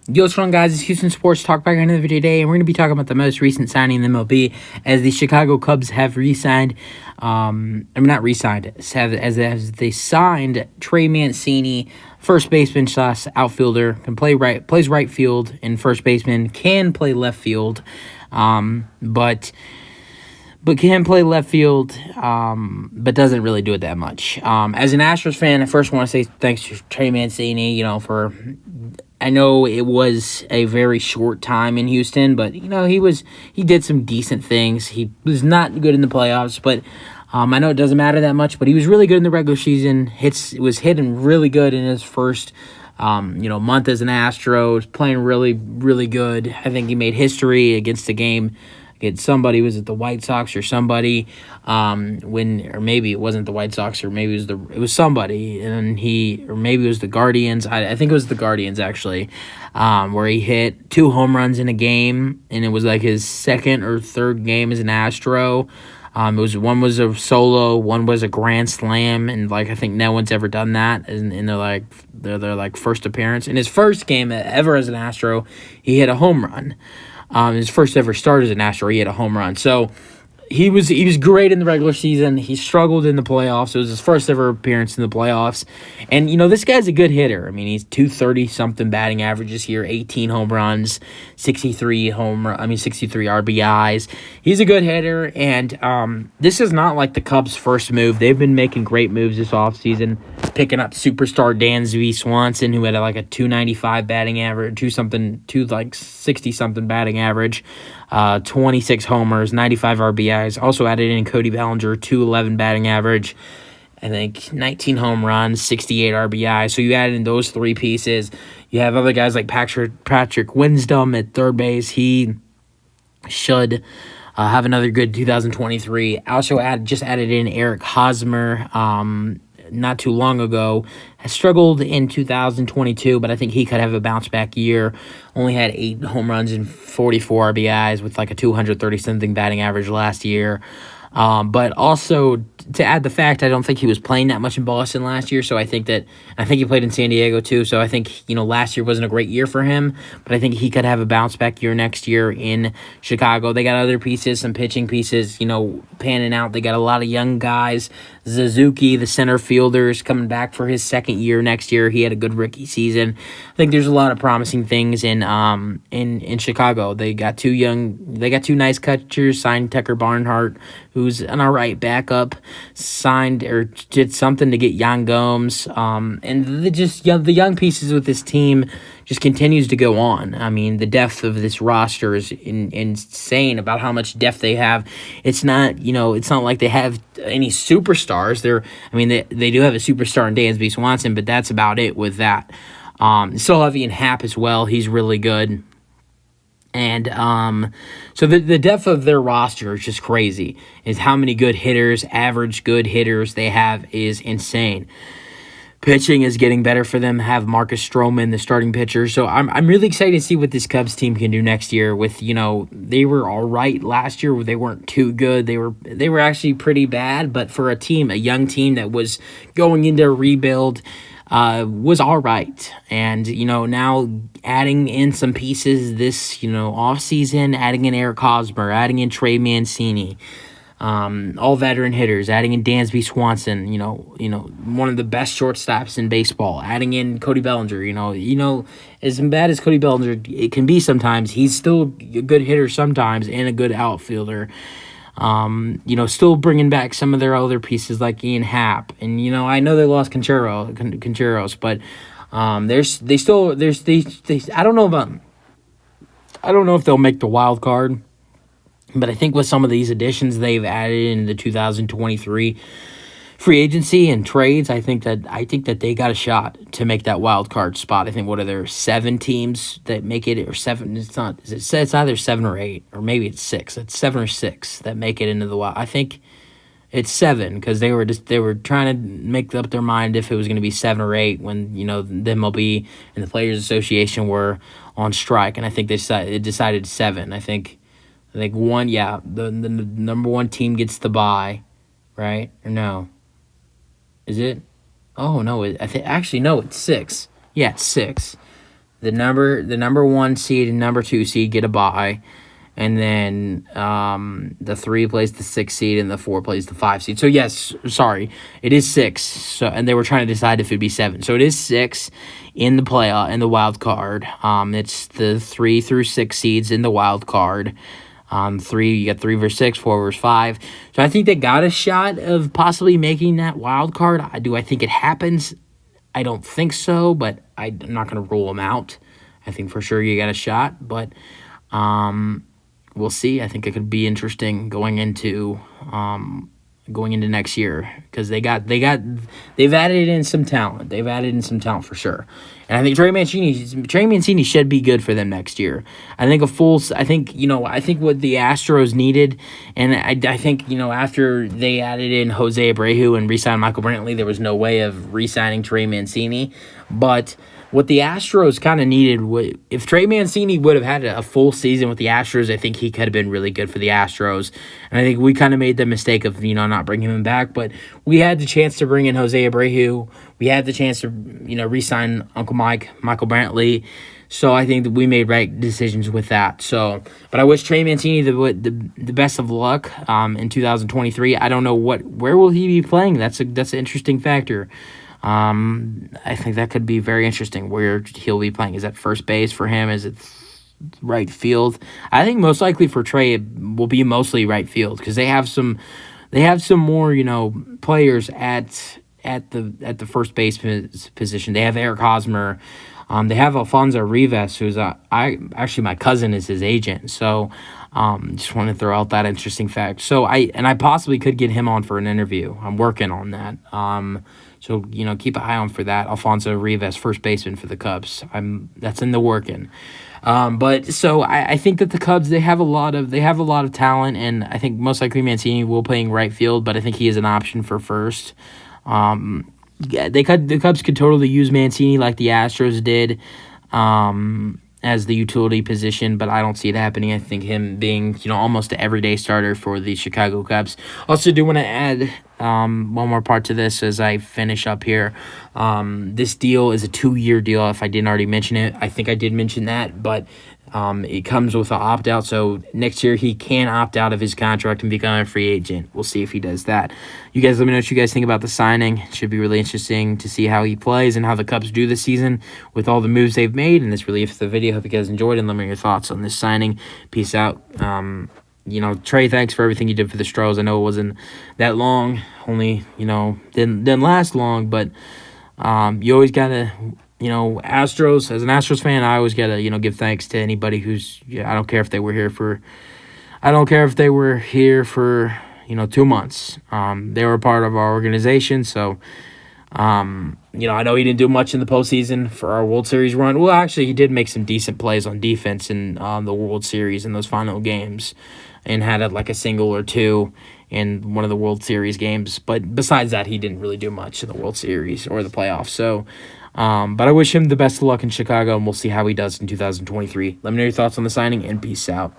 Yo, what's going on, guys? It's Houston Sports Talk back another video today, and we're going to be talking about the most recent signing in the MLB as the Chicago Cubs have re-signed, not re-signed, as they signed Trey Mancini, first baseman slash outfielder, can play right, plays right field, and first baseman can play left field, but can play left field, but doesn't really do it that much. As an Astros fan, I first want to say thanks to Trey Mancini, for. I know it was a very short time in Houston, but he did some decent things. He was not good in the playoffs, but I know it doesn't matter that much. But he was really good in the regular season. Was hitting really good in his first month as an Astro. Was playing really, really good. I think he made history against the game. Against somebody, was it the White Sox or somebody? Or maybe it wasn't the White Sox, or maybe it was somebody, and or maybe it was the Guardians. I think it was the Guardians actually, where he hit 2 home runs in a game, and it was like his second or third game as an Astro. One was a solo, one was a grand slam, and I think no one's ever done that in their first appearance. In his first game ever as an Astro, he hit a home run. His first ever start as an Astro, he hit a home run. So he was great in the regular season. He struggled in the playoffs. It was his first ever appearance in the playoffs. And, this guy's a good hitter. I mean, he's 230-something batting averages here, 18 home runs, 63 RBIs. He's a good hitter, and this is not like the Cubs' first move. They've been making great moves this offseason, picking up superstar Dansby Swanson, who had a 295 batting average, 60-something batting average, 26 homers, 95 RBIs. Also added in Cody Bellinger, 211 batting average, I think 19 home runs, 68 RBIs. So you add in those 3 pieces. You have other guys like Patrick Wisdom at third base. He should have another good 2023. Also added in Eric Hosmer, not too long ago. Has struggled in 2022, but I think he could have a bounce back year. Only had 8 home runs and 44 RBIs with a 230-something batting average last year. But also, to add the fact, I don't think he was playing that much in Boston last year, so I think he played in San Diego too, so I think, last year wasn't a great year for him, but I think he could have a bounce-back year next year in Chicago. They got other pieces, some pitching pieces, panning out. They got a lot of young guys. Suzuki, the center fielder, is coming back for his second year next year. He had a good rookie season. I think there's a lot of promising things in Chicago. They got 2 nice catchers, signed Tucker Barnhart, who's an all right backup, signed or did something to get Yan Gomes, and the young pieces with this team just continues to go on. I mean, the depth of this roster is insane about how much depth they have. It's not like they have any superstars. They do have a superstar in Dansby Swanson, but that's about it with that. Still have Ian Happ as well. He's really good. And so the depth of their roster is just crazy. Is how many good hitters, average good hitters they have is insane. Pitching is getting better for them. Have Marcus Stroman, the starting pitcher. So I'm really excited to see what this Cubs team can do next year. With they were all right last year. They weren't too good. They were actually pretty bad. But for a young team that was going into a rebuild, was all right. And, now adding in some pieces this, offseason, adding in Eric Hosmer, adding in Trey Mancini, all veteran hitters, adding in Dansby Swanson, one of the best shortstops in baseball, adding in Cody Bellinger, as bad as Cody Bellinger it can be sometimes, he's still a good hitter sometimes and a good outfielder. Still bringing back some of their other pieces like Ian Happ, and I know they lost Concheros, but I don't know if they'll make the wild card, but I think with some of these additions they've added in the 2023 free agency and trades, I think that they got a shot to make that wild card spot. I think what are there 7 teams that make it, or 7? It's not. It's either 7 or 8, or maybe it's 6. It's 7 or 6 that make it into the wild. I think it's 7 because they were trying to make up their mind if it was going to be 7 or 8 when the MLB and the Players Association were on strike, and I think they decided 7. I think one, the number 1 team gets the bye, right? Or no? Is it? Oh, no. Actually, no, it's 6. Yeah, it's 6. the number 1 seed and number 2 seed get a bye, and then the 3 plays the 6 seed and the 4 plays the 5 seed. So yes, sorry, it is 6. So, and they were trying to decide if it'd be 7. So it is 6 in the playoff in the wild card. It's the 3 through 6 seeds in the wild card. 3, you got 3 versus 6, 4 versus 5. So I think they got a shot of possibly making that wild card. Do I think it happens? I don't think so, but I'm not going to rule them out. I think for sure you got a shot, but we'll see. I think it could be interesting going into next year, because they've added in some talent. They've added in some talent for sure. And I think Trey Mancini should be good for them next year. I think I think what the Astros needed, and I think, after they added in Jose Abreu and re-signed Michael Brantley, there was no way of re-signing Trey Mancini. But what the Astros kind of needed, if Trey Mancini would have had a full season with the Astros, I think he could have been really good for the Astros. And I think we kind of made the mistake of, not bringing him back. But we had the chance to bring in Jose Abreu. We had the chance to, re-sign Uncle Michael Brantley. So I think that we made right decisions with that. So, but I wish Trey Mancini the best of luck in 2023. I don't know where will he be playing. That's an interesting factor. I think that could be very interesting where he'll be playing. Is that first base for him? Is it right field? I think most likely for Trey it will be mostly right field, because they have some more players at the first base position. They have Eric Hosmer. They have Alfonso Rivas, who's actually my cousin is his agent. So just want to throw out that interesting fact. So I possibly could get him on for an interview. I'm working on that. So keep an eye on for that. Alfonso Rivas, first baseman for the Cubs. That's in the working. But so I think that the Cubs, they have a lot of talent, and I think most likely Mancini will play in right field, but I think he is an option for first. The Cubs could totally use Mancini like the Astros did, as the utility position, but I don't see it happening. I think him being, almost an everyday starter for the Chicago Cubs. Also do want to add one more part to this as I finish up here. This deal is a 2-year deal, if I didn't already mention it. I think I did mention that, but it comes with an opt-out, so next year he can opt out of his contract and become a free agent. We'll see if he does that. You guys let me know what you guys think about the signing. It should be really interesting to see how he plays and how the Cubs do this season with all the moves they've made. And this really is the video. Hope you guys enjoyed, and let me know your thoughts on this signing. Peace out. Trey, thanks for everything you did for the Stros. I know it wasn't that long, only, didn't last long, but you always gotta, Astros, as an Astros fan, I always gotta, give thanks to anybody who's, I don't care if they were here for 2 months. They were a part of our organization, so I know he didn't do much in the postseason for our World Series run. Well, actually, he did make some decent plays on defense in the World Series in those final games, and had a single or two in one of the World Series games. But besides that, he didn't really do much in the World Series or the playoffs. So, but I wish him the best of luck in Chicago, and we'll see how he does in 2023. Let me know your thoughts on the signing, and peace out.